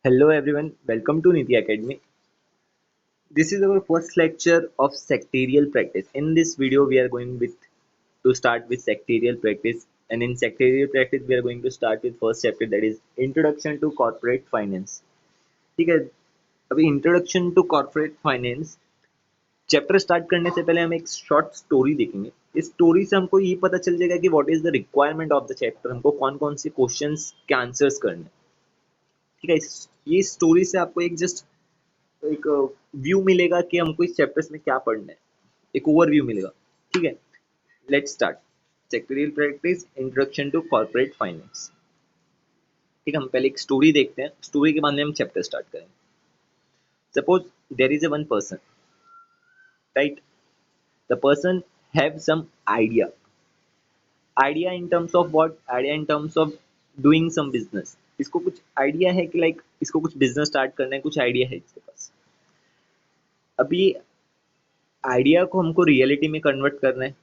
Hello everyone, welcome to Niti Academy. This is our first lecture of sectorial practice. In this video, we are going with to start with sectorial practice, and in sectorial practice, we are going to start with first chapter, that is Introduction to Corporate Finance. ठीक है. अभी introduction to corporate finance chapter start करने से पहले हम एक short story देखेंगे. इस स्टोरी से हमको ये पता चल जाएगा कि what is the requirement of the chapter, हमको कौन कौन से क्वेश्चंस के आंसर्स करने. ठीक है. ये स्टोरी से आपको एक व्यू मिलेगा कि हमको इस चैप्टर्स में क्या पढ़ना है, एक ओवरव्यू मिलेगा. ठीक है. Let's start. Sectorial practice, introduction to corporate finance. ठीक है. हम पहले एक स्टोरी देखते हैं, स्टोरी के बाद में हम चैप्टर स्टार्ट करेंगे. Suppose there is a one person, right. The person have some idea in terms of what, idea in terms of doing some business. इसको कुछ आइडिया है कि लाइक इसको कुछ बिजनेस स्टार्ट करना है, कुछ आइडिया है इसके पास. अभी आइडिया को हमको रियलिटी में कन्वर्ट करना है,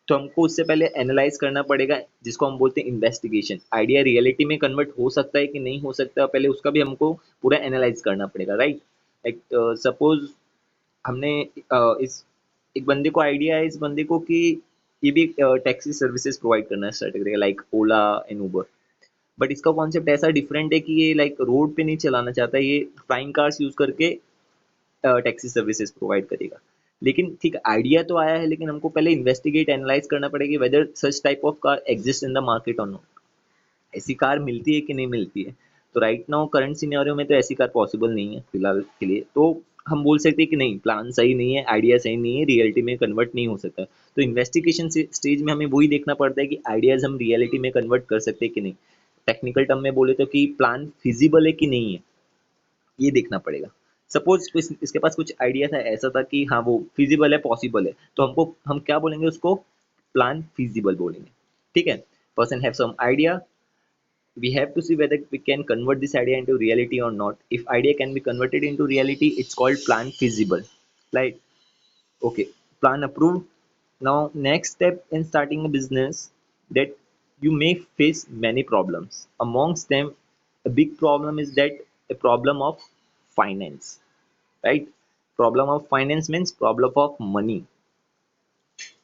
तो हमको उससे पहले एनालाइज करना पड़ेगा, जिसको हम बोलते हैं इन्वेस्टिगेशन. आइडिया रियलिटी में कन्वर्ट हो सकता है कि नहीं हो सकता, पहले उसका भी हमको पूरा एनालाइज करना पड़ेगा, राइट. लाइक सपोज हमने इस एक बंदे को आइडिया है, इस बंदे को कि ये भी टैक्सी सर्विसेज प्रोवाइड करना स्टार्ट करेगा, like Ola and Uber. But इसका कॉन्सेप्ट ऐसा डिफरेंट है कि ये लाइक रोड पे नहीं चलाना चाहता, ये फ्लाइंग कार्स यूज करके टैक्सी सर्विसेज प्रोवाइड करेगा. लेकिन ठीक आइडिया तो आया है, लेकिन हमको पहले इन्वेस्टिगेट एनालाइज करना पड़ेगा whether such type of car exist in the market और नॉट. ऐसी कार मिलती है कि नहीं मिलती है. तो राइट नाउ करंट सिनेरियो में तो ऐसी कार पॉसिबल नहीं है फिलहाल के लिए. तो हम बोल सकते हैं कि नहीं, प्लान सही नहीं है, आइडिया सही नहीं है, रियलिटी में कन्वर्ट नहीं हो सकता. तो इन्वेस्टिगेशन स्टेज में हमें वही देखना पड़ता है कि आइडियाज हम रियलिटी में कन्वर्ट कर सकते हैं कि नहीं. टेक्निकल टर्म में बोले तो कि प्लान फिजिबल है कि नहीं है, ये देखना पड़ेगा. सपोज इसके पास कुछ आइडिया था, ऐसा था कि हाँ वो फिजिबल है, पॉसिबल है, तो हमको हम क्या बोलेंगे, उसको प्लान फिजिबल बोलेंगे. ठीक है. Person have some idea, we have to see whether we can convert this idea into reality or not. If idea can be converted into reality, it's called plan feasible, right? Okay, plan approved. Now next step in starting a business, that you may face many problems. Amongst them, a big problem is that a problem of finance, right? Problem of finance means problem of money.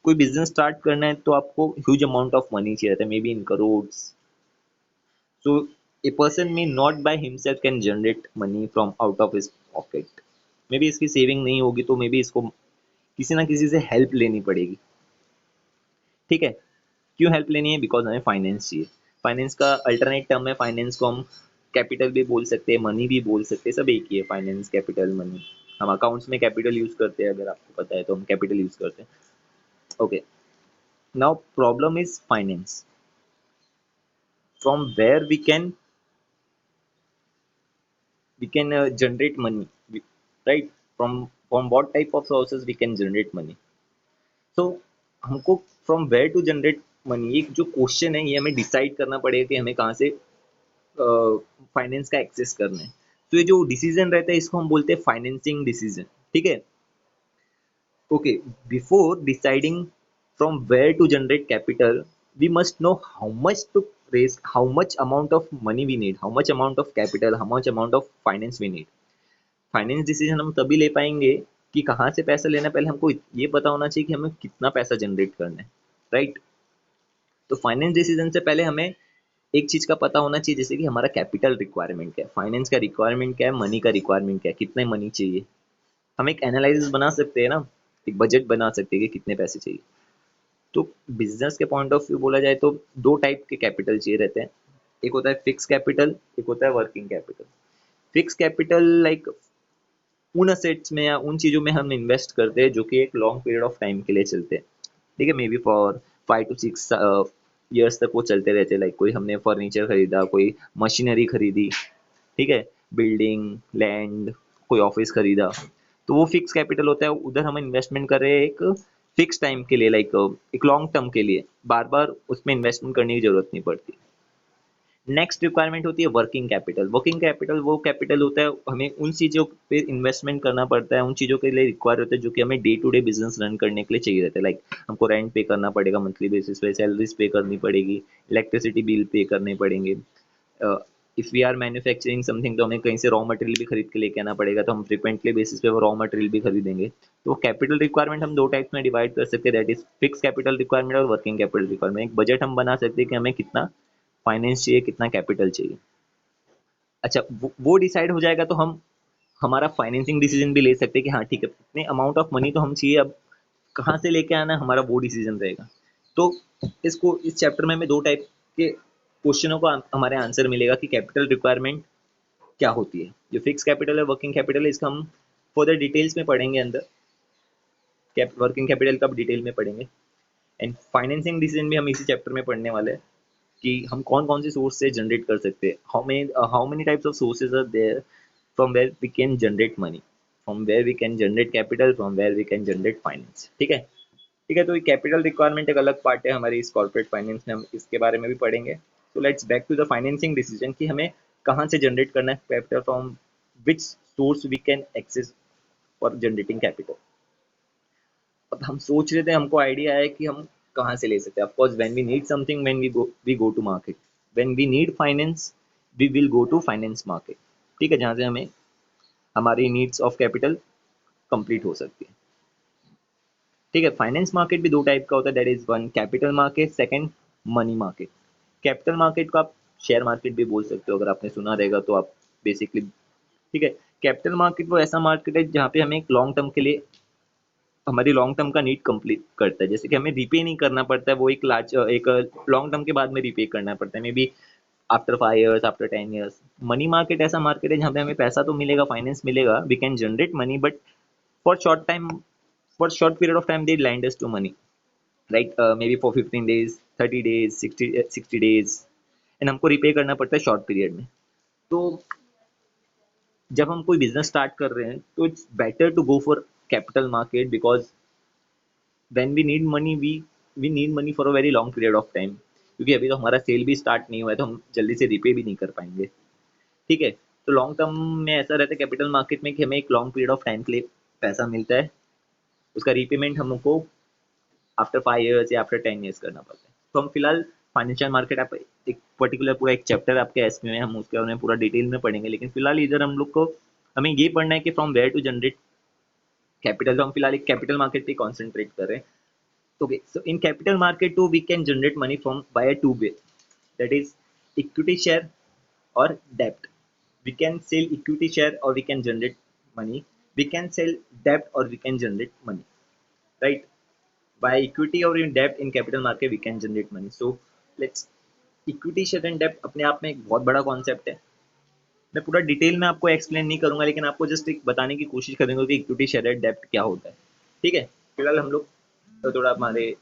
कोई business start करना है तो आपको huge amount of money चाहिए रहता है, मे be in crores. So a person may not by himself can generate money from out of his pocket. Maybe इसकी saving नहीं होगी, तो मे बी इसको किसी ना किसी से हेल्प लेनी पड़ेगी. ठीक है. क्यों हेल्प लेनी है? बिकॉज हमें फाइनेंस चाहिए. फाइनेंस का अल्टरनेट टर्म है, फाइनेंस को हम कैपिटल भी बोल सकते हैं, मनी भी बोल सकते हैं, सब एक ही है. Finance, capital, money. हम अकाउंट्स में कैपिटल यूज करते हैं, अगर आपको पता है तो हम कैपिटल यूज करते हैं. Okay. Now problem is finance. From where we can generate money, right? From what type of sources we can generate money. So हमको from where to generate money, एक जो क्वेश्चन है, ये हमें डिसाइड करना पड़ेगा कि हमें कहाँ से फाइनेंस का एक्सेस करना है. तो ये जो डिसीजन रहता है, इसको हम बोलते हैं फाइनेंसिंग डिसीजन. ठीक है. Okay. Before deciding from where to generate capital, we must know how much to raise, how much amount of money we need, how much amount of capital, how much amount of finance we need. Finance decision हम तभी ले पाएंगे कि कहाँ से पैसा लेना है, पहले हमको ये पता होना चाहिए कि हमें कितना पैसा जनरेट करना है, राइट. तो फाइनेंस डिसीजन से पहले हमें एक चीज का पता होना चाहिए, जैसे कि हमारा कैपिटल रिक्वायरमेंट क्या है, फाइनेंस का रिक्वायरमेंट क्या है, मनी का रिक्वायरमेंट क्या है, कितने मनी चाहिए. हम एक एनालिसिस बना सकते हैं ना, एक बजट बना सकते हैं कि कितने पैसे चाहिए. तो बिजनेस के पॉइंट ऑफ व्यू बोला जाए तो दो टाइप के कैपिटल चाहिए रहते हैं. एक होता है फिक्स कैपिटल, एक होता है working capital. Fix capital like उन असेट्स में या उन चीज़ों में हम इन्वेस्ट करते हैं जो कि एक लॉन्ग पीरियड ऑफ टाइम के लिए चलते हैं. ठीक है. May be for 5 to 6 years तक वो चलते रहते हैं. लाइक कोई हमने फर्नीचर खरीदा, कोई मशीनरी खरीदी, ठीक है, बिल्डिंग, लैंड, कोई ऑफिस खरीदा, तो वो फिक्स कैपिटल होता है. उधर हम इन्वेस्टमेंट कर रहे हैं एक फिक्स टाइम के लिए, लाइक एक लॉन्ग टर्म के लिए, बार बार उसमें इन्वेस्टमेंट करने की जरूरत नहीं पड़ती. नेक्स्ट रिक्वायरमेंट होती है वर्किंग कैपिटल. वर्किंग कैपिटल वो कैपिटल होता है, हमें उन चीज़ों पे इन्वेस्टमेंट करना पड़ता है, उन चीज़ों के लिए रिक्वायर होता है जो कि हमें day to day business run करने के लिए चाहिए रहता है. लाइक हमको रेंट पे करना पड़ेगा मंथली बेसिस पे, सैलरीज पे करनी पड़ेगी, इलेक्ट्रिसिटी बिल पे करने पड़ेंगे, if we are manufacturing something तो हमें कहीं से रॉ मटेरियल भी खरीद के लेके आना पड़ेगा, तो हम फ्रिक्वेंटली बेसिस पे वो रॉ मटेरियल भी खरीदेंगे। तो कैपिटल रिक्वायरमेंट हम दो टाइप्स में डिवाइड कर सकते हैं, that is fix capital requirement और वर्किंग कैपिटल रिक्वायरमेंट। एक बजट हम बना सकते हैं कि हमें कितना फाइनेंस चाहिए, कितना कैपिटल चाहिए। अच्छा, वो डिसाइड हो जाएगा तो हम हमारा फाइनेंसिंग डिसीजन भी ले सकते हैं कि हाँ ठीक है, इतने अमाउंट ऑफ मनी तो हम चाहिए, अब कहाँ से लेके आना है हमारा वो डिसीजन रहेगा। तो इसको इस चैप्टर में हमें दो टाइप के क्वेश्चनों का हमारे आंसर मिलेगा कि कैपिटल रिक्वायरमेंट क्या होती है। जो फिक्स कैपिटल है, वर्किंग कैपिटल है, इसका हम फर्दर डिटेल्स में पढ़ेंगे अंदर, वर्किंग कैपिटल का डिटेल में पढ़ेंगे। एंड फाइनेंसिंग डिसीजन भी हम इसी चैप्टर में पढ़ने वाले हैं कि हम कौन कौन से सोर्स से जनरेट कर सकते हैं, how many types of sources are there from where we can generate money, from where we can generate capital, from where we can generate finance. ठीक है, ठीक है। तो ये कैपिटल रिक्वायरमेंट एक अलग पार्ट है हमारी इस कॉर्पोरेट फाइनेंस में, हम इसके बारे में भी पढ़ेंगे। तो let's back to the financing decision कि हमें कहाँ से जनरेट करना है capital, from which source we can access for generating capital. अब हम सोच रहे थे, हमको आइडिया है कि हम कहाँ से ले सकते हैं। Of course when we need something, when we go to market, when we need finance we will go to finance market. ठीक है, जहाँ से हमें हमारी नीड्स ऑफ कैपिटल कंप्लीट हो सकती है। ठीक है, फाइनेंस मार्केट भी दो टाइप का होता है, that is one capital market, second money market. Capital market को आप शेयर मार्केट भी बोल सकते हो, अगर आपने सुना रहेगा तो आप बेसिकली। ठीक है, कैपिटल मार्केट वो ऐसा मार्केट है जहाँ पे हमें एक लॉन्ग टर्म के लिए हमारी लॉन्ग टर्म का नीड कंप्लीट करता है, जैसे कि हमें रिपे नहीं करना पड़ता है, वो एक लॉन्ग टर्म के बाद में रिपे करना पड़ता है, maybe after 5 years, after 10 years। Money market ऐसा मार्केट है जहाँ पे हमें पैसा तो मिलेगा, फाइनेंस मिलेगा, we can generate money, but for short time, for short period of time they lend us to money, right? Maybe for 15 days, 30 days, 60 days, and हमको रिपे करना पड़ता है शॉर्ट पीरियड में। तो जब हम कोई बिजनेस स्टार्ट कर रहे हैं तो it's better to go for capital market, because when we need money, we need money for a very long period of time, क्योंकि अभी तो हमारा सेल भी स्टार्ट नहीं हुआ है, तो हम जल्दी से रिपे भी नहीं कर पाएंगे। ठीक है, तो लॉन्ग टर्म में ऐसा रहता है कैपिटल मार्केट में कि हमें एक लॉन्ग पीरियड ऑफ टाइम के लिए पैसा मिलता है, उसका रीपेमेंट हमको आफ्टर 5 years या आफ्टर 10 years करना पड़ता है। तो हम फिलहाल फाइनेंशियल मार्केट, आप एक पर्टिकुलर पूरा एक चैप्टर आपके एस में हम उसके बारे में पूरा डिटेल में पढ़ेंगे, लेकिन फिलहाल इधर हम लोग को हमें ये पढ़ना है कि from where to generate capital. तो हम फिलहाल एक कैपिटल मार्केट पे कॉन्सेंट्रेट कर रहे हैं। Okay, so in capital market to we can generate money from by two way, that is equity share और डेप्ट। We can sell equity share और we can generate money, we can sell डेप्ट और we can generate money, right? By equity or in debt in capital market we can generate money. So let's, equity share and डेप्ट अपने आप में एक बहुत बड़ा कॉन्सेप्ट है। मैं पूरा डिटेल में आपको एक्सप्लेन नहीं करूंगा, लेकिन आपको जस्ट एक बताने की कोशिश करेंगे कि इक्विटी शेयर एंड डेप्ट क्या होता है। ठीक है, फिलहाल हम लोग तो थोड़ा हमारे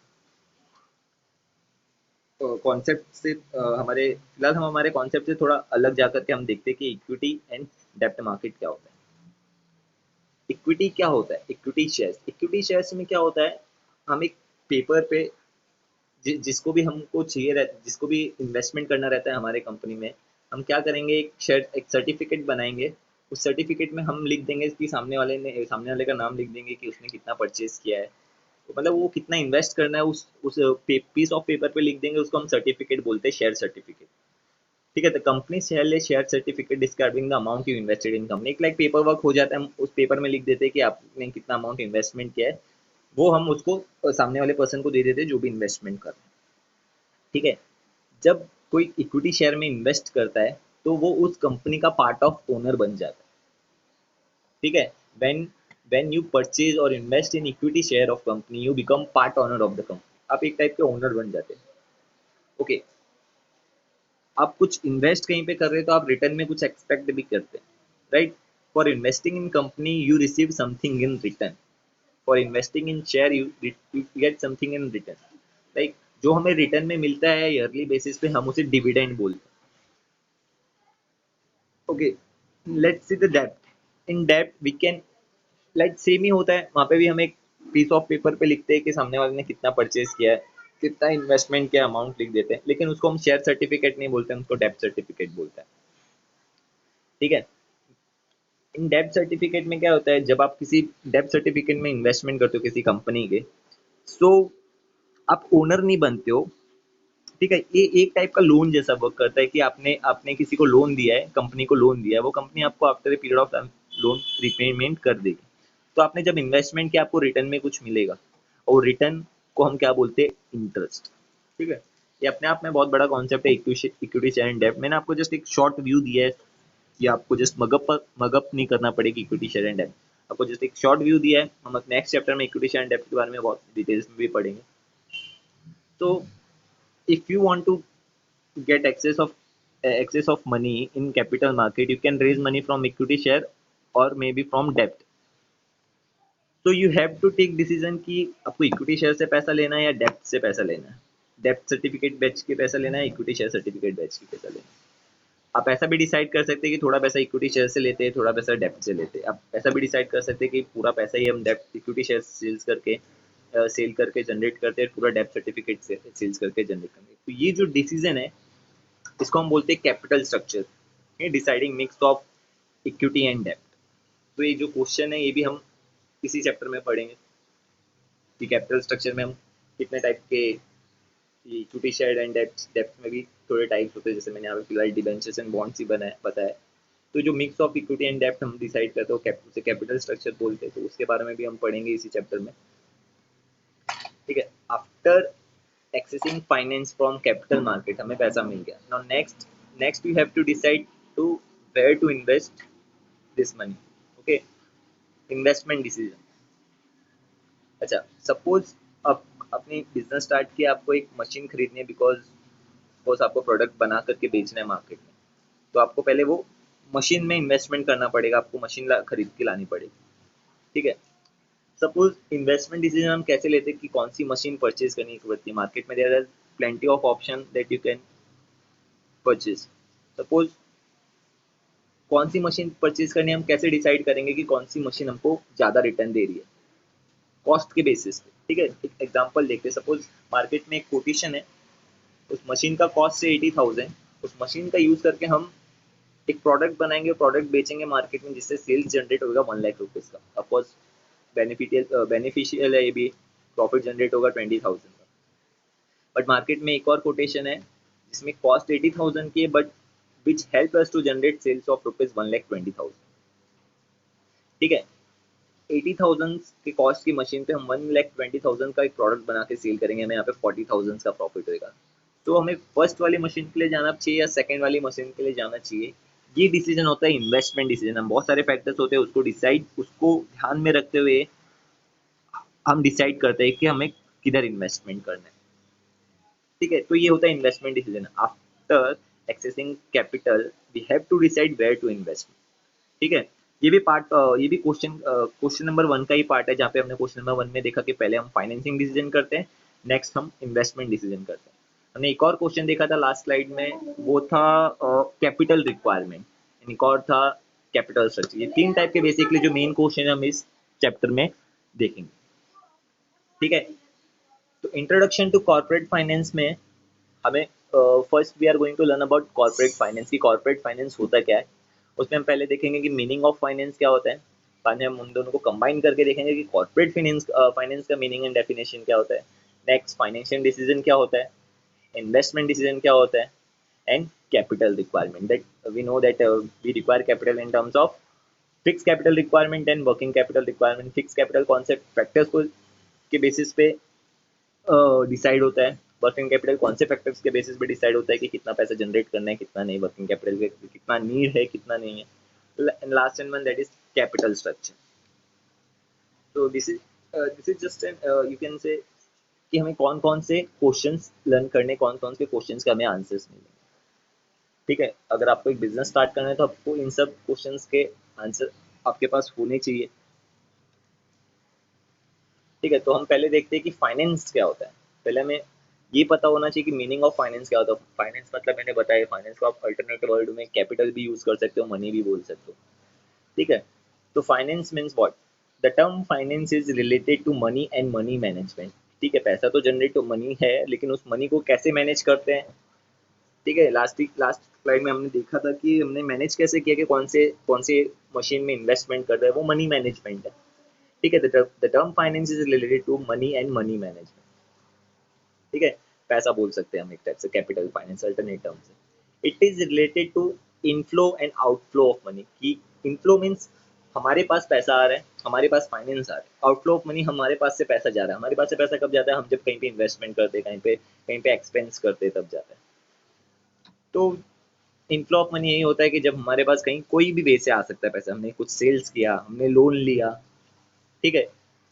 कॉन्सेप्ट से हम हमारे कॉन्सेप्ट से थोड़ा अलग जाकर के हम देखते हैं कि इक्विटी एंड डेप्ट मार्केट क्या होता है। इक्विटी क्या होता है? इक्विटी शेयर्स में क्या होता है, हम एक पेपर पे जिसको भी हमको चाहिए रहता, जिसको भी इन्वेस्टमेंट करना रहता है हमारे कंपनी में, हम क्या करेंगे, एक सर्टिफिकेट बनाएंगे। उस सर्टिफिकेट में हम लिख देंगे कि सामने वाले का नाम लिख देंगे कि उसने कितना परचेज किया है, तो मतलब वो कितना इन्वेस्ट करना है, उस पीस ऑफ पेपर पे लिख देंगे, उसको हम सर्टिफिकेट बोलते हैं, शेयर सर्टिफिकेट। ठीक है, तो company share certificate describing the amount you invested in company, एक लाइक पेपर वर्क हो जाता है, हम उस पेपर में लिख देते हैं कि आपने कितना अमाउंट इन्वेस्टमेंट किया है, वो हम उसको सामने वाले पर्सन को दे देते हैं जो भी इन्वेस्टमेंट कर रहे हैं। ठीक है, जब कोई इक्विटी शेयर में इन्वेस्ट करता है तो वो उस कंपनी का पार्ट ऑफ ओनर बन जाता है। ठीक है, व्हेन व्हेन यू परचेज और invest in equity share of company, you become part owner of the company, आप एक टाइप के ओनर बन जाते हैं। ओके, आप कुछ इन्वेस्ट कहीं पे कर रहे हो तो आप रिटर्न में कुछ एक्सपेक्ट भी करते हैं, right? For investing in company you receive something in return, for investing in share you get something in return, like जो हमें रिटर्न में मिलता है ईयरली बेसिस पे, हम उसे डिविडेंड बोलते हैं। ओके, लेट्स सी द डेप्ट। इन डेप्ट वी कैन, लाइक सेम ही होता है, वहाँ पे भी हम एक पीस ऑफ पेपर पे लिखते हैं कि सामने वाले ने कितना परचेज किया है, कितना इन्वेस्टमेंट किया, अमाउंट लिख देते हैं, लेकिन उसको हम शेयर सर्टिफिकेट नहीं बोलते हैं, उसको डेप्ट सर्टिफिकेट बोलते हैं। ठीक है, इन डेप्ट सर्टिफिकेट में क्या होता है, जब आप किसी डेप्ट सर्टिफिकेट में इन्वेस्टमेंट करते हो किसी कंपनी के, सो आप ओनर नहीं बनते हो, ठीक है, ये एक टाइप का लोन जैसा वर्क करता है कि आपने आपने किसी को लोन दिया है, कंपनी को लोन दिया है, वो कंपनी आपको after a period of time loan repayment कर देगी। तो आपने जब इन्वेस्टमेंट किया आपको रिटर्न में कुछ मिलेगा, और रिटर्न को हम क्या बोलते हैं, इंटरेस्ट। ठीक है, ये अपने आप में बहुत बड़ा कॉन्सेप्ट है इक्विटी शेयर एंड डेब्ट। मैंने आपको जस्ट एक शॉर्ट व्यू दिया है कि आपको जस्ट मगअप नहीं करना पड़ेगी इक्विटी शेयर एंड डेब्ट। आपको जस्ट एक शॉर्ट व्यू दिया है। हम नेक्स्ट चैप्टर में इक्विटी शेयर एंड डेब्ट के बारे में बहुत डिटेल्स में भी पढ़ेंगे। तो if you want to get access of money in capital market, you can raise money from equity share or maybe from debt. तो you have to take decision कि आपको इक्विटी शेयर से पैसा लेना है या डेप्ट से पैसा लेना है, डेप्ट सर्टिफिकेट बेच के पैसा लेना है, इक्विटी शेयर सर्टिफिकेट बेच के पैसा लेना है। आप ऐसा भी डिसाइड कर सकते हैं कि थोड़ा पैसा इक्विटी शेयर से लेते हैं, थोड़ा पैसा डेप्ट से लेते हैं। आप ऐसा भी डिसाइड कर सकते हैं कि पूरा पैसा ही हम डेप्ट इक्विटी शेयर सेल करके जनरेट करते हैं, पूरा डेप्ट सर्टिफिकेट से सेल्स करके जनरेट करते हैं। तो ये जो डिसीजन है इसको हम बोलते हैं capital structure, deciding mix of equity and डेप्ट। तो ये जो क्वेश्चन है ये भी हम इसी चैप्टर में पढ़ेंगे कि कैपिटल स्ट्रक्चर में हम कितने टाइप के इक्विटी शेयर एंड डेप्ट में भी थोड़े टाइप्स होते हैं, जैसे मैंने यहाँ पे फिलहाल डिबेंचर्स एंड बॉन्ड्स ही बताया। तो जो मिक्स ऑफ इक्विटी एंड डेप्ट हम डिसाइड करते हैं उसे कैपिटल स्ट्रक्चर बोलते हैं, तो उसके बारे में भी हम पढ़ेंगे इसी चैप्टर में। ठीक है, after accessing finance from capital market हमें पैसा मिल गया। Now next you have to decide to where to invest this money. Okay, investment decision. अच्छा, सपोज आप अपनी बिजनेस स्टार्ट किया, आपको एक मशीन खरीदनी है, बिकॉज सपोज आपको प्रोडक्ट बना करके बेचना है मार्केट में, तो आपको पहले वो मशीन में इन्वेस्टमेंट करना पड़ेगा, आपको मशीन खरीद के लानी पड़ेगी। ठीक है, सपोज इन्वेस्टमेंट डिसीजन हम कैसे लेते हैं कि कौन सी मशीन परचेज करनी पड़ती है मार्केट में, there are plenty of option that you can purchase. Suppose कौन सी मशीन परचेज करनी है, हम कैसे डिसाइड करेंगे कि कौन सी मशीन हमको ज़्यादा रिटर्न दे रही है, कॉस्ट के बेसिस पे। ठीक है, एक एग्जांपल देखते हैं। सपोज मार्केट में एक कोटेशन है, उस मशीन का कॉस्ट है 80,000, उस मशीन का यूज़ करके हम एक प्रोडक्ट बनाएंगे, प्रोडक्ट बेचेंगे मार्केट में, जिससे सेल्स जनरेट होगा 1 लाख रुपीज़ का। ऑफकोर्स बेनिफिशियल है ये भी, प्रॉफिट जनरेट होगा 20,000 का। बट मार्केट में एक और कोटेशन है जिसमें कॉस्ट 80,000 की है, but which help us to generate sales of rupees 1,20,000। ठीक है, 80,000 के कॉस्ट की मशीन पे हम 1,20,000 का एक प्रोडक्ट बना के सेल करेंगे, हमें यहाँ पे 40,000 का प्रॉफिट होगा। तो हमें फर्स्ट वाली मशीन के लिए जाना चाहिए या सेकंड वाली मशीन के लिए जाना चाहिए, ये डिसीजन होता है इन्वेस्टमेंट डिसीजन। हम बहुत सारे फैक्टर्स होते हैं, उसको ध्यान में रखते हुए हम डिसाइड करते हैं कि हमें किधर इन्वेस्टमेंट करना है। ठीक है, तो ये होता है investment decision. After accessing capital we have to decide where to invest. ठीक है, ये भी पार्ट ये भी क्वेश्चन नंबर 1 का ही पार्ट है, जहाँ पे हमने क्वेश्चन नंबर 1 में देखा कि पहले हम फाइनेंसिंग डिसीजन करते हैं, नेक्स्ट हम इन्वेस्टमेंट डिसीजन करते हैं। हमने एक और क्वेश्चन देखा था लास्ट स्लाइड में, वो था कैपिटल रिक्वायरमेंट, एक और था कैपिटल स्ट्रक्चर। ये 3 टाइप के बेसिकली जो मेन क्वेश्चन है हम इस चैप्टर में देखेंगे। ठीक है, तो इंट्रोडक्शन टू कॉर्पोरेट फाइनेंस में हमें first we are going to learn about corporate finance की कॉर्पोरेट फाइनेंस होता क्या है। उसमें हम पहले देखेंगे कि मीनिंग ऑफ फाइनेंस क्या होता है, बाद में हम उन दोनों को कंबाइन करके देखेंगे कि कॉर्पोरेट फाइनेंस का मीनिंग एंड डेफिनेशन क्या होता है। नेक्स्ट फाइनेंशियल डिसीजन क्या होता है, इन्वेस्टमेंट डिसीजन क्या होता है, and capital requirement. That we know that we require capital in terms of fix capital requirement and working capital requirement. Fix capital concept factors को के बेसिस पे डिसाइड होता है, वर्किंग कैपिटल कौन से फैक्टर्स के बेसिस पे डिसाइड होता है कि कितना पैसा जनरेट करना है कितना नहीं, वर्किंग कैपिटल के कितना नीड है कितना नहीं है। Last and one that is capital structure. तो this is just an you can say कि हमें कौन कौन से क्वेश्चंस लर्न करने, कौन कौन से क्वेश्चंस के हमें आंसर्स मिलेंगे। ठीक है, अगर आपको एक बिजनेस स्टार्ट करना है तो आपको इन सब क्वेश्चंस के आंसर आपके पास होने चाहिए। ठीक है, तो हम पहले देखते हैं कि फाइनेंस क्या होता है। पहले हमें ये पता होना चाहिए कि मीनिंग ऑफ फाइनेंस क्या होता है। फाइनेंस मतलब मैंने बताया, फाइनेंस को आप अल्टरनेट वर्ड में कैपिटल भी यूज कर सकते हो, मनी भी बोल सकते हो। ठीक है, तो finance means what, the term finance is related to money and money management. ठीक है, पैसा तो जनरेट तो मनी है, लेकिन उस मनी को कैसे मैनेज करते हैं। ठीक है, लास्ट स्लाइड में हमने देखा था कि हमने मैनेज कैसे किया कि कौन से मशीन में इन्वेस्टमेंट कर रहे हैं, वो मनी मैनेजमेंट है। ठीक है, the term finance is related to money and money management. ठीक है, पैसा बोल सकते हैं हम एक टाइप से, कैपिटल फाइनेंस अल्टरनेट टर्म से। It is related to inflow and outflow of money. कि इनफ्लो मीन्स हमारे पास पैसा आ रहा है, हमारे पास फाइनेंस आ रहा है। आउटफ्लो ऑफ मनी हमारे पास से पैसा जा रहा है। हमारे पास से पैसा कब जाता है? हम जब कहीं पे इन्वेस्टमेंट करते हैं, कहीं पे एक्सपेंस करते हैं, तब जाता है। तो इनफ्लो ऑफ मनी यही होता है कि जब हमारे पास कहीं कोई भी वे से आ सकता है पैसा। हमने कुछ सेल्स किया, हमने लोन लिया, ठीक है,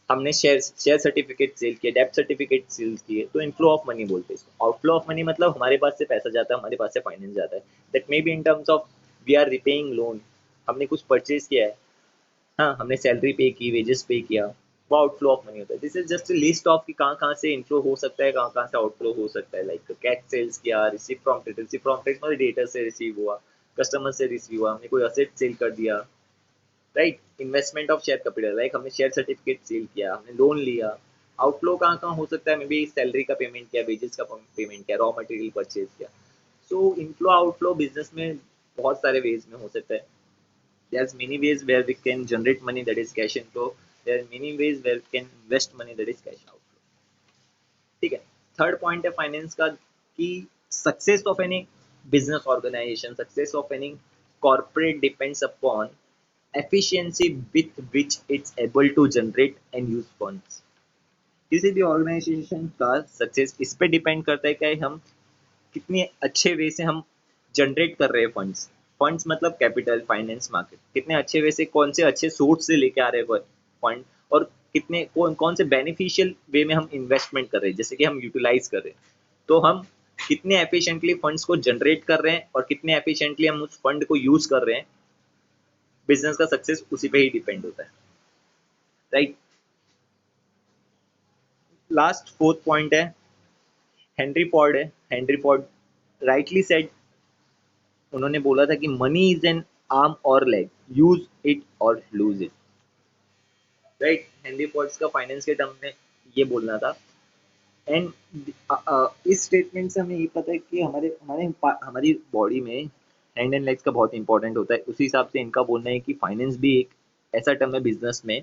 हमने शेयर सर्टिफिकेट सेल किए, डेप्ट सर्टिफिकेट सेल किए, तो इनफ्लो ऑफ मनी बोलते हैं इसको। आउटफ्लो ऑफ मनी मतलब हमारे पास से पैसा जाता है, हमारे पास से फाइनेंस जाता है। That may be in terms of we are repaying loan, हमने कुछ परचेज किया है, हाँ, हमने सैलरी पे की, वेजेस पे किया, वो आउटफ्लो ऑफ मनी होता है। This is just list of कि कहाँ कहाँ से इनफ्लो हो सकता है, कहाँ कहाँ से आउटफ्लो हो सकता है। लाइक कैश सेल्स किया, receive from trader, receive from trader मतलब डेटर से रिसीव हुआ, कस्टमर से रिसीव हुआ, हमने कोई असेट सेल कर दिया, right. Investment of share capital, like हमने शेयर सर्टिफिकेट सेल किया, हमने लोन लिया। आउटफ्लो कहाँ कहाँ हो सकता है? मे बी सैलरी का पेमेंट किया, वेजेस का पेमेंट किया, रॉ मटेरियल परचेज किया। सो इनफ्लो आउटफ्लो बिजनेस में बहुत सारे वेज में हो सकता है। There's many ways where we can generate money, that is cash inflow. There are many ways where we can invest money, that is cash outflow. ठीक है। थर्ड पॉइंट है फाइनेंस का कि success of any business organisation, success of any corporate depends upon efficiency with which it's able to generate and use funds। किसी भी organisation का success इस पे डिपेंड करता है कि हम कितने अच्छे वे से हम जनरेट कर रहे हैं फंड्स। फंड्स मतलब कैपिटल, फाइनेंस, मार्केट, कितने अच्छे वे से, कौन से अच्छे सोर्स से लेके आ रहे हैं फंड, और कितने कौन से बेनिफिशियल वे में हम इन्वेस्टमेंट कर रहे हैं, जैसे कि हम यूटिलाइज कर रहे हैं। तो हम कितने एफिशिएंटली फंड्स को जनरेट कर रहे हैं और कितने एफिशिएंटली हम उस फंड को यूज कर रहे हैं, बिजनेस का सक्सेस उसी पे ही डिपेंड होता है, राइट। लास्ट फोर्थ पॉइंट है हेनरी फोर्ड है। हेनरी फोर्ड राइटली सेड, उन्होंने बोला था कि मनी इज एन आर्म और लेग, यूज इट और lose it, right. Henry Ford का फाइनेंस के टर्म में ये बोलना था। एंड इस स्टेटमेंट से हमें ये पता है कि हमारे हमारे हमारी बॉडी में हैंड एंड लेग्स का बहुत इंपॉर्टेंट होता है। उसी हिसाब से इनका बोलना है कि फाइनेंस भी एक ऐसा टर्म है बिजनेस में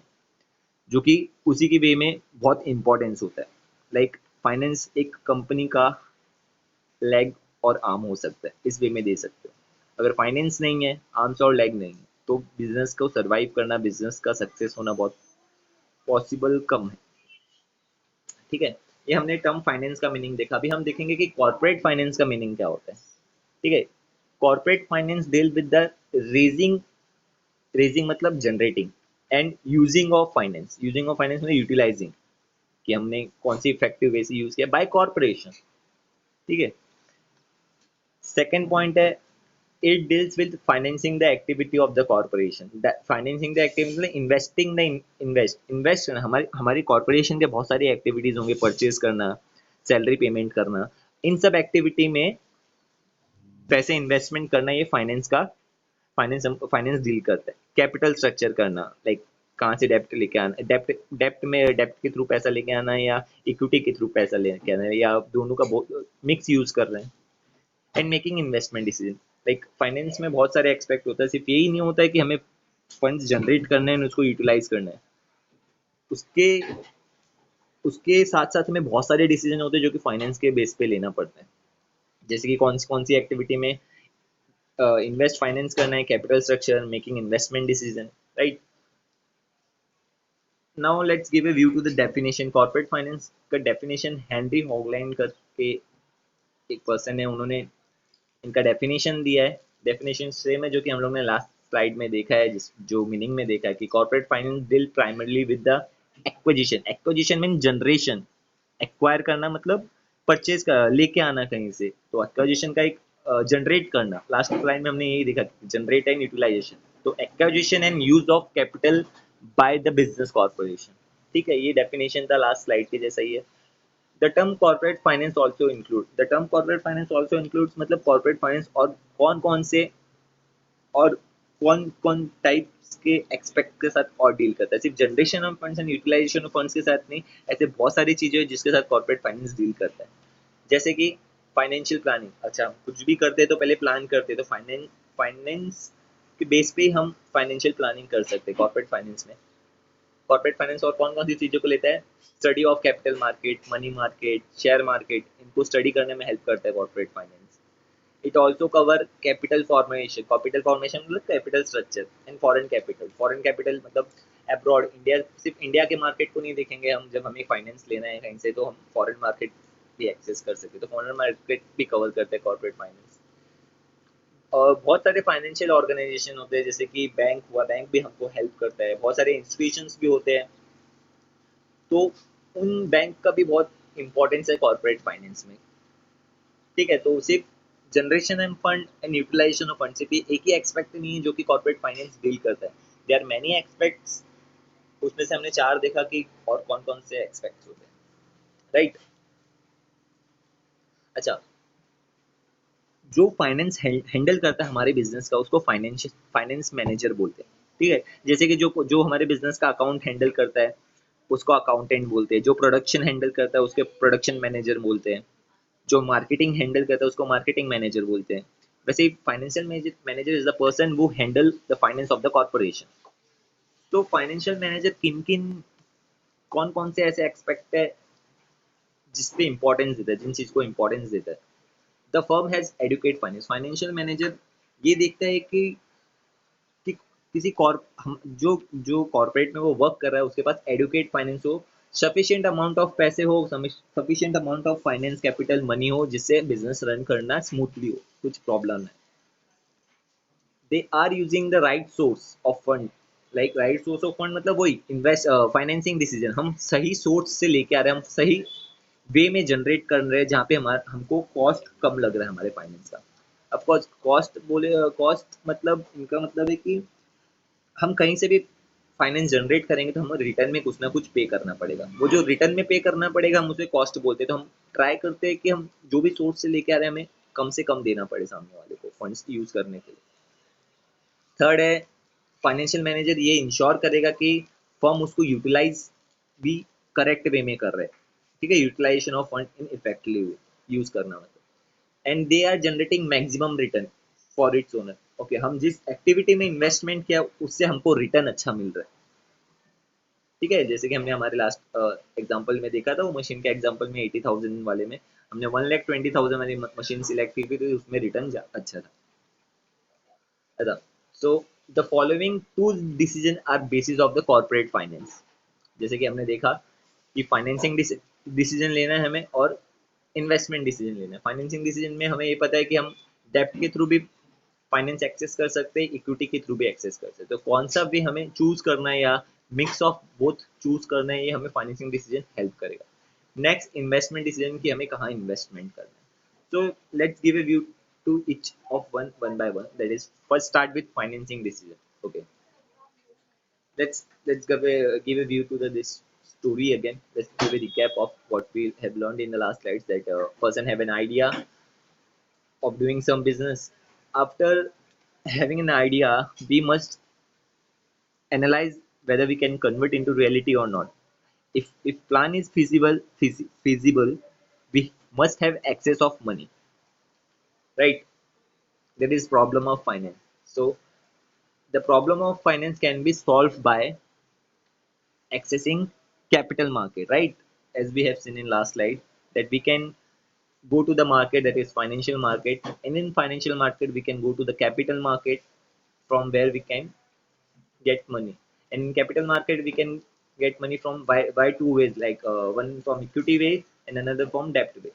जो कि उसी की वे में बहुत इंपॉर्टेंस होता है। लाइक फाइनेंस एक कंपनी का लेग और आर्म हो सकता है, इस वे में दे सकते हो। अगर फाइनेंस नहीं है, आर्म्स और लेग नहीं है, तो बिजनेस को सरवाइव करना, बिजनेस का सक्सेस होना बहुत पॉसिबल कम है, ठीक है। ये हमने टर्म फाइनेंस का मीनिंग देखा। अभी हम देखेंगे कि कॉर्पोरेट फाइनेंस का मीनिंग क्या होता है, ठीक है। Corporate finance deal with the raising, raising मतलब generating, and using of finance, using of finance मतलब यूटिलाइजिंग, कि हमने कौन सी इफेक्टिव वे से यूज किया बाय कॉर्पोरेशन, ठीक है। सेकेंड पॉइंट है it deals with financing the activity of the corporation. Financing the activity मतलब इन्वेस्टिंग द इन्वेस्ट करना। हमारी हमारी कॉर्पोरेशन के बहुत सारी एक्टिविटीज होंगे, परचेज करना, सैलरी पेमेंट करना, इन सब एक्टिविटी में पैसे इन्वेस्टमेंट करना, ये फाइनेंस का, फाइनेंस डील करता है। कैपिटल स्ट्रक्चर करना, लाइक कहाँ से डेप्ट लेके आना, डेप्ट में डेप्ट के थ्रू पैसा लेके आना है या इक्विटी के थ्रू पैसा लेके आना है, या दोनों का मिक्स यूज कर रहे हैं। And making investment decision, like finance में बहुत सारे एक्सपेक्ट होता है। सिर्फ यही नहीं होता है कि हमें फंड्स जनरेट करने हैं, उसको यूटिलाइज करना है। उसके उसके साथ साथ हमें बहुत सारे डिसीजन होते हैं जो कि फाइनेंस के बेस पे लेना पड़ता है। जैसे कि कौन सी एक्टिविटी में इन्वेस्ट फाइनेंस करना है, capital structure, making investment decision, right. Now let's give a view to the definition. Corporate finance का डेफिनेशन हेनरी हॉगलैंड करके एक पर्सन है, उन्होंने इनका डेफिनेशन दिया है। डेफिनेशन सेम है जो कि हम लोग ने लास्ट स्लाइड में देखा है, जिस जो मीनिंग में देखा है कि corporate finance deal primarily with the acquisition. Acquisition mean generation, acquire करना मतलब परचेज का, लेके आना कहीं से। तो एक्विजिशन का एक जनरेट करना, लास्ट स्लाइड में हमने यही देखा, जनरेट एंड यूटिलाइजेशन। तो acquisition and use of capital by the business corporation, ठीक है। ये डेफिनेशन था लास्ट स्लाइड के जैसा ही है। The term corporate finance also include, the term corporate finance also includes मतलब corporate finance और कौन कौन से और कौन कौन टाइप्स के एक्सपेक्ट के साथ और डील करता है। सिर्फ generation of funds and utilisation of funds के साथ नहीं, ऐसे बहुत सारी चीजें हैं जिसके साथ कॉर्पोरेट फाइनेंस डील करता है। जैसे कि फाइनेंशियल प्लानिंग, अच्छा कुछ भी करते हैं तो पहले प्लान करते हैं, तो फाइनेंस के बेस पे ही हम फाइनेंशियल प्लानिंग कर सकते हैं कॉर्पोरेट फाइनेंस में। कॉर्पोरेट फाइनेंस और कौन कौन सी चीज़ों को लेता है? Study of capital market, money market, share market, इनको स्टडी करने में हेल्प करता है corporate finance. It also cover capital formation मतलब capital structure and foreign capital मतलब अब्रॉड, इंडिया, सिर्फ इंडिया के मार्केट को नहीं देखेंगे हम, जब हमें फाइनेंस लेना है कहीं से तो हम फॉरेन मार्केट भी एक्सेस कर सकते हैं, तो फॉरेन मार्केट भी कवर करते हैं कॉर्पोरेट फाइनेंस। और बहुत सारे फाइनेंशियल ऑर्गेनाइजेशन होते हैं, जैसे कि बैंक हुआ, बैंक भी हमको हेल्प करता है, बहुत सारे इंस्टीट्यूशंस भी होते हैं, तो उन बैंक का भी बहुत इंपॉर्टेंस है कॉर्पोरेट फाइनेंस में। ठीक है, तो सिर्फ generation and fund and utilisation of fund सिर्फ ये एक ही एक्सपेक्ट नहीं है जो कि कॉर्पोरेट फाइनेंस डील करता है, देयर आर मेनी एक्सपेक्ट्स। उसमें से हमने 4 देखा कि और कौन कौन से एक्सपेक्ट्स होते हैं, राइट। अच्छा, जो फाइनेंस हैंडल करता है हमारे बिजनेस का उसको फाइनेंस मैनेजर बोलते हैं। ठीक है, जैसे कि जो जो हमारे बिजनेस का अकाउंट हैंडल करता है उसको अकाउंटेंट बोलते हैं, जो प्रोडक्शन हैंडल करता है उसके प्रोडक्शन मैनेजर बोलते हैं, जो मार्केटिंग हैंडल करता है उसको मार्केटिंग मैनेजर बोलते हैं। वैसे ही financial manager is the person वो handle the finance of the corporation. तो फाइनेंशियल मैनेजर किन किन कौन कौन से ऐसे एक्सपेक्ट है जिस पे इंपॉर्टेंस देता है, जिन चीज को इंपॉर्टेंस देता है? The firm has educate finance, financial manager ये देखता है कि किसी हम जो जो कॉर्पोरेट में वो वर्क कर रहा है उसके पास एडुकेट फाइनेंस हो, सफिशिएंट अमाउंट ऑफ पैसे हो, sufficient amount of finance capital money हो जिससे बिजनेस रन करना स्मूथली हो, कुछ प्रॉब्लम है। They are using the right source of fund, like right source of fund मतलब वही इन्वेस्ट फाइनेंसिंग डिसीजन हम सही सोर्स से लेके आ रहे हैं, हम सही वे में जनरेट कर रहे हैं जहाँ पे हमारा हमको कॉस्ट कम लग रहा है हमारे फाइनेंस का। अब कॉस्ट बोले, कॉस्ट मतलब इनका मतलब है कि हम कहीं से भी फाइनेंस जनरेट करेंगे तो हमें रिटर्न में कुछ ना कुछ पे करना पड़ेगा, वो जो रिटर्न में पे करना पड़ेगा हम उसे कॉस्ट बोलते हैं। तो हम ट्राई करते हैं कि हम जो भी सोर्स से लेके आ रहे हैं हमें कम से कम देना पड़े सामने वाले को फंड्स यूज करने के लिए। थर्ड है, फाइनेंशियल मैनेजर ये इंश्योर करेगा कि फर्म उसको यूटिलाइज भी करेक्ट वे में कर रहे हैं। ठीक है, utilisation of fund in effective use करना मतलब, and they are generating maximum return for its owner. Okay, हम जिस एक्टिविटी में इन्वेस्टमेंट किया उससे हमको रिटर्न अच्छा मिल रहा है। ठीक है, जैसे कि हमने हमारे लास्ट एग्जांपल में देखा था, वो मशीन के एग्जांपल में 80,000 वाले में हमने 1,20,000 वाली मशीन सिलेक्ट की थी, तो उसमें रिटर्न अच्छा था। अच्छा, so the following two decision are basis of the corporate finance. जैसे कि हमने देखा कि फाइनेंसिंग डिसीजन लेना है हमें और इन्वेस्टमेंट डिसीजन लेना है। फाइनेंसिंग डिसीजन में हमें ये पता है कि हम डेप्ट के थ्रू भी फाइनेंस एक्सेस कर सकते हैं, इक्विटी के थ्रू भी एक्सेस कर सकते हैं, तो कौन सा भी हमें चूज करना है या मिक्स ऑफ बोथ चूज करना है, ये हमें फाइनेंसिंग डिसीजन हेल्प करेगा। नेक्स्ट, इन्वेस्टमेंट डिसीजन की हमें कहाँ इन्वेस्टमेंट करना है। So let's give a view to each of one by one. That is, first start with financing decision. Okay, let's give a view to this story again. Let's give a recap of what we have learned in the last slides. That a person have an idea of doing some business. After having an idea, we must analyze whether we can convert into reality or not. If plan is feasible, we must have access of money, right? That is problem of finance. So the problem of finance can be solved by accessing capital market, right? As we have seen in last slide, that we can go to the market, that is financial market, and in financial market we can go to the capital market from where we can get money. And in capital market we can get money from by two ways, like one from equity way and another from debt way.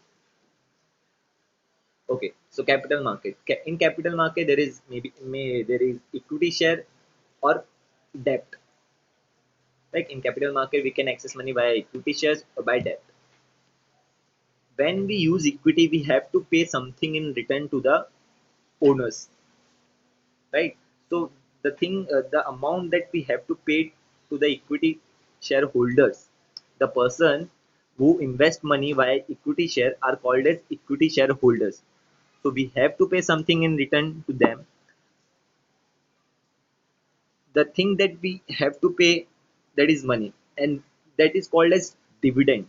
Okay, so capital market. In capital market there is there is equity share or debt. Like in capital market, we can access money via equity shares or by debt. When we use equity, we have to pay something in return to the owners, right? So the amount that we have to pay to the equity shareholders, the person who invest money via equity share are called as equity shareholders. So we have to pay something in return to them. The thing that we have to pay, that is money, and that is called as dividend,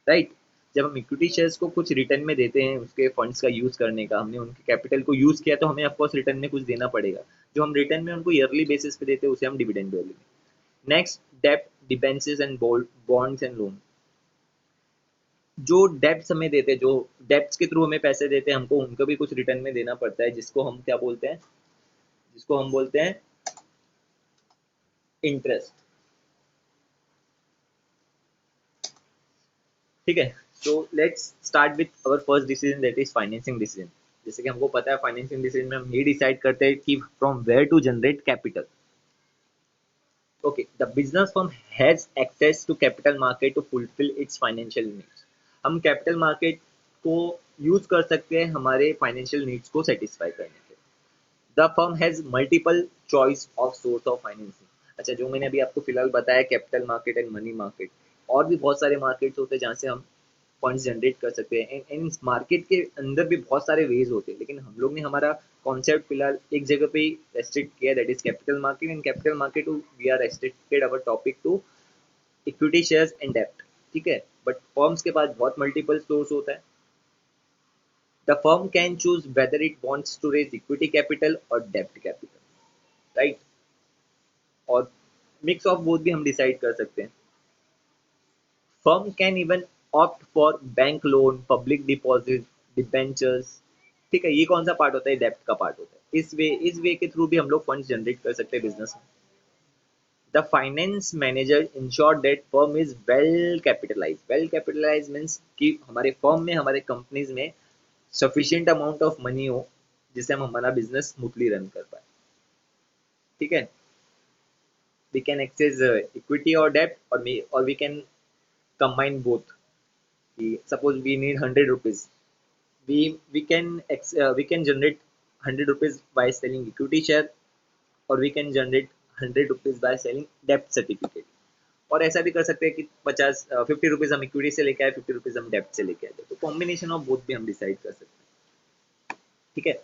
right. जब हम equity shares को कुछ return में देते हैं उसके funds का use करने का, हमने उनके कैपिटल को यूज किया तो हमें ऑफकोर्स रिटर्न में कुछ देना पड़ेगा। जो हम रिटर्न में उनको ईयरली बेसिस पे देते हैं उसे हम डिविडेंड बोलेंगे। नेक्स्ट, डेप्ट, debentures and bonds and loan. जो डेप्ट हमें देते हैं, जो डेप्ट के थ्रू हमें पैसे देते हैं, हमको उनको भी कुछ रिटर्न में देना पड़ता है, जिसको हम क्या बोलते हैं, जिसको हम बोलते हैं इंटरेस्ट। ठीक है, so let's start with our first decision, that is financing decision. जैसे कि हमको पता है फाइनेंसिंग डिसीजन में हम ये डिसाइड करते हैं कि from where to generate capital. Okay, the business firm has access to capital market to fulfil its financial needs. हम कैपिटल मार्केट को यूज कर सकते हैं हमारे फाइनेंशियल नीड्स को सेटिस्फाई करने के लिए। The firm has multiple choice of source of financing. अच्छा, जो मैंने अभी आपको फिलहाल बताया capital market and money market, और भी बहुत सारे मार्केट्स होते हैं जहाँ से हम फंड्स जनरेट कर सकते हैं। एंड इस मार्केट के अंदर भी बहुत सारे वेज होते हैं, लेकिन हम लोग ने हमारा कॉन्सेप्ट फिलहाल एक जगह पे ही रेस्ट्रिक्ट किया, that is capital market. And capital market we are restricted our topic to equity shares and डेप्ट। ठीक है, बट फर्म्स के पास बहुत मल्टीपल सोर्स होता है। The firm can choose whether it wants to raise equity capital और डेप्ट capital, right. और मिक्स ऑफ बोथ भी हम डिसाइड कर सकते हैं। Firm can even opt for bank loan, public deposit, debentures. ठीक है, ये कौन सा पार्ट होता है, डेप्ट का पार्ट होता है। इस वे के थ्रू भी हम लोग फंड्स जनरेट कर सकते हैं बिजनेस में। The finance manager ensure that firm is well capitalize. Well capitalize means कि हमारे फर्म में, हमारे कंपनीज में सफिशिएंट अमाउंट ऑफ मनी हो, जिससे हम हमारा बिजनेस स्मूथली रन कर पाए। ठीक है, वी कैन एक्सेस इक्विटी और डेप्ट, और we can combine both. Suppose we need 100 rupees, we can generate 100 rupees by selling equity share, और we can generate 100 rupees by selling debt certificate। और ऐसा भी कर सकते हैं कि 50 रुपीज हम इक्विटी से लेके आए, 50 रुपीज हम डेप्ट से लेके आए, तो कॉम्बिनेशन ऑफ बोथ भी हम डिसाइड कर सकते हैं। ठीक है,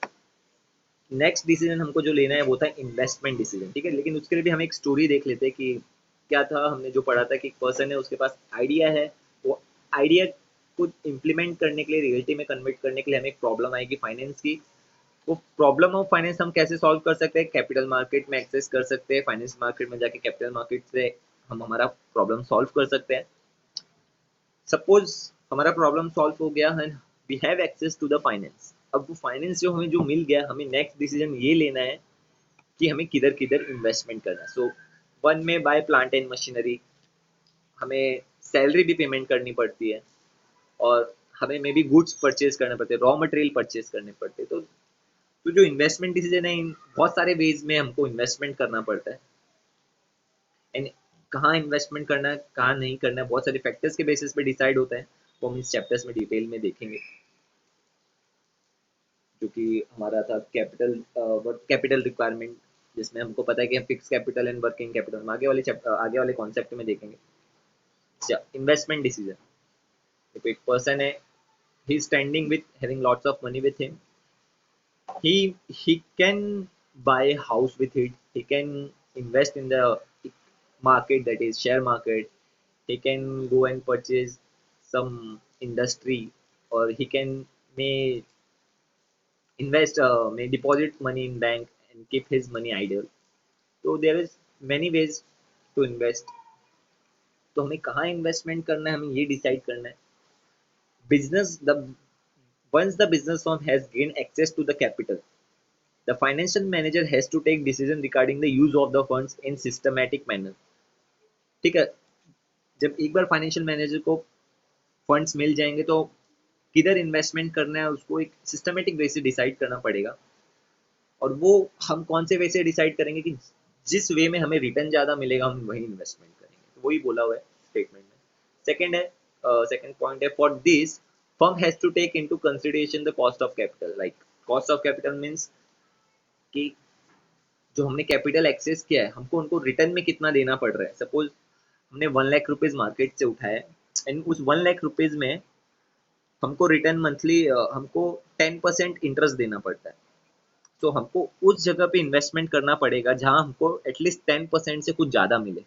नेक्स्ट डिसीजन हमको जो लेना है वो था इन्वेस्टमेंट डिसीजन। ठीक है, लेकिन उसके लिए भी हम एक स्टोरी देख लेते हैं कि क्या था। हमने जो पढ़ा था कि एक पर्सन है, उसके पास आइडिया है, वो आइडिया को इम्प्लीमेंट करने के लिए, रियलिटी में कन्वर्ट करने के लिए हमें एक प्रॉब्लम आएगी फाइनेंस की। वो प्रॉब्लम ऑफ फाइनेंस हम कैसे सॉल्व कर सकते हैं, कैपिटल मार्केट में एक्सेस कर सकते हैं, फाइनेंस मार्केट में जाके कैपिटल मार्केट से हम हमारा प्रॉब्लम सॉल्व कर सकते हैं। सपोज हमारा प्रॉब्लम सॉल्व हो गया है, we have access to the finance. अब वो फाइनेंस जो हमें जो मिल गया, हमें नेक्स्ट डिसीजन ये लेना है कि हमें किधर किधर इन्वेस्टमेंट करना है। सो वन में बाय प्लांट एंड मशीनरी, हमें सैलरी भी पेमेंट करनी पड़ती है, और हमें मे बी गुड्स परचेज करने पड़ते हैं, रॉ मटेरियल परचेज करने पड़ते हैं। तो जो इन्वेस्टमेंट डिसीजन है, इन बहुत सारे वेज में हमको इन्वेस्टमेंट करना पड़ता है। एंड कहाँ इन्वेस्टमेंट करना है, कहाँ नहीं करना है, बहुत सारे फैक्टर्स के बेसिस पे डिसाइड होता है। वो हम इस चैप्टर्स में डिटेल में देखेंगे, जो कि हमारा था कैपिटल रिक्वायरमेंट, जिसमें हमको पता है कि हम fix capital and working capital हम आगे वाले चैप्टर, आगे वाले कॉन्सेप्ट में देखेंगे। अच्छा, इन्वेस्टमेंट डिसीजन, तो एक पर्सन है, he standing with having lots of money with him, he can buy house with it, he can invest in the market, that is share market, he can go and purchase some industry, or he can may invest, may deposit money in bank and keep his money idle. So there is many ways to invest। तो हमें कहाँ investment करना है, हमें ये decide करना है। Business the once the business firm has gained access to the capital, the financial manager has to take decision regarding the use of the funds in systematic manner। ठीक है, जब एक बार फाइनेंशियल मैनेजर को funds मिल जाएंगे, तो किधर investment करना है उसको एक सिस्टमेटिक वे से डिसाइड करना पड़ेगा। और वो हम कौन से वे से डिसाइड करेंगे कि जिस वे में हमें रिटर्न ज़्यादा मिलेगा, हम वही इन्वेस्टमेंट करेंगे। तो वही बोला हुआ है स्टेटमेंट में। सेकेंड है, सेकेंड पॉइंट है, for this firm has to take into consideration the cost of capital. Like cost of capital means कि जो हमने कैपिटल एक्सेस किया है, हमको उनको रिटर्न में कितना देना पड़ रहा है। सपोज हमने 1 लाख रुपीज मार्केट से उठाया, एंड उस 1 लाख रुपीज में हमको रिटर्न मंथली हमको 10% इंटरेस्ट देना पड़ता है। तो हमको उस जगह पे इन्वेस्टमेंट करना पड़ेगा जहां हमको एटलीस्ट 10% से कुछ ज़्यादा मिले।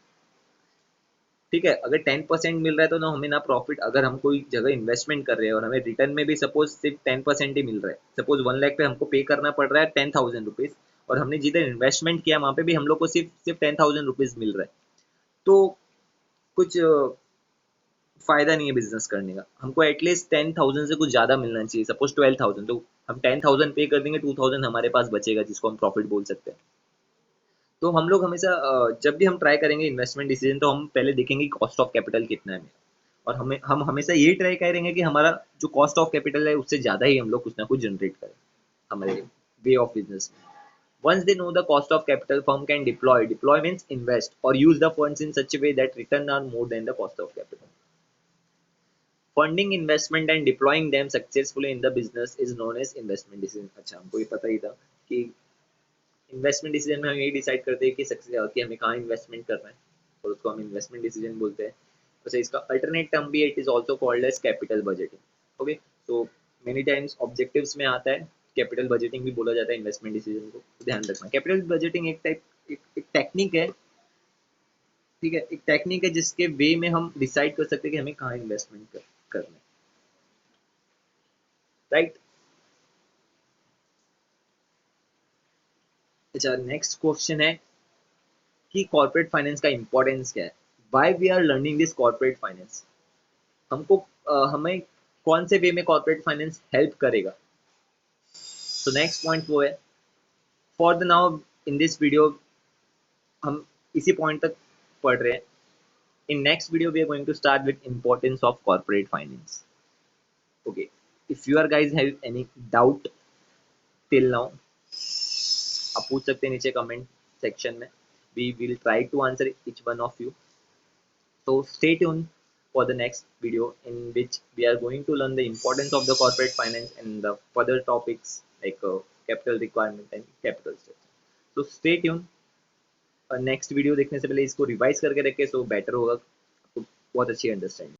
ठीक है, अगर 10% मिल रहा है तो ना हमें ना प्रॉफिट, अगर हम कोई जगह इन्वेस्टमेंट कर रहे हैं और हमें रिटर्न में भी सपोज सिर्फ 10% ही मिल रहा है, सपोज 1 लाख पे हमको पे करना पड़ रहा है 10,000 रुपीज़, और हमने जिधर इन्वेस्टमेंट किया वहाँ पे भी हम लोग को सिर्फ 10,000 रुपीज़ मिल रहा है, तो कुछ फायदा नहीं है बिजनेस करने का। हमको एटलीस्ट 10,000 से कुछ ज्यादा मिलना चाहिए। सपोज 12,000, तो हम 10,000 पे कर देंगे, 2,000 हमारे पास बचेगा जिसको हम प्रॉफिट बोल सकते हैं। तो हम लोग हमेशा जब भी हम ट्राई करेंगे इन्वेस्टमेंट डिसीजन, तो हम पहले देखेंगे कॉस्ट ऑफ कैपिटल कितना है मेरा। और हम हमेशा यही ट्राई करेंगे कि हमारा जो कॉस्ट ऑफ कैपिटल है उससे ज़्यादा ही हम लोग कुछ ना कुछ जनरेट करें हमारे वे ऑफ बिजनेस में। Once they know the cost of capital, firm can deploy. Deploy means invest or use the funds in such a way that return are more than the cost of capital. Funding investment and deploying them successfully in the business is known as investment decision. अच्छा, हमको ये पता ही था कि investment decision में हम यही decide करते हैं कि हमें कहाँ इन्वेस्टमेंट करना है, और उसको हम इन्वेस्टमेंट डिसीजन बोलते हैं। वैसे इसका अल्टरनेट टर्म भी it is also called as capital budgeting. Okay, तो मेनी टाइम्स ऑब्जेक्टिव्स में आता है, कैपिटल बजटिंग भी बोला जाता है इन्वेस्टमेंट डिसीजन को। तो ध्यान रखना, कैपिटल बजटिंग एक टेक्निक है, ठीक है, एक टेक्निक है जिसके वे में हम डिसाइड कर सकते हैं कि हमें कहाँ इन्वेस्टमेंट करना है, राइट। अच्छा, नेक्स्ट क्वेश्चन है कि कॉर्पोरेट फाइनेंस का इंपॉर्टेंस क्या है, why we are learning this corporate finance. हमको हमें कौन से वे में कॉर्पोरेट फाइनेंस हेल्प करेगा। तो नेक्स्ट पॉइंट वो है, for the now in this video हम इसी पॉइंट तक पढ़ रहे हैं। In next video we are going to start with importance of corporate finance. Okay, if you are guys have any doubt till now, आप पूछ सकते हैं नीचे कमेंट सेक्शन में। We will try to answer each one of you. So stay tuned for the next video in which we are going to learn the importance of the corporate finance and the further topics like capital requirement and capital structure. So stay tuned. Next video देखने से पहले इसको revise करके रखें, so better होगा, आपको बहुत अच्छी अंडरस्टैंडिंग।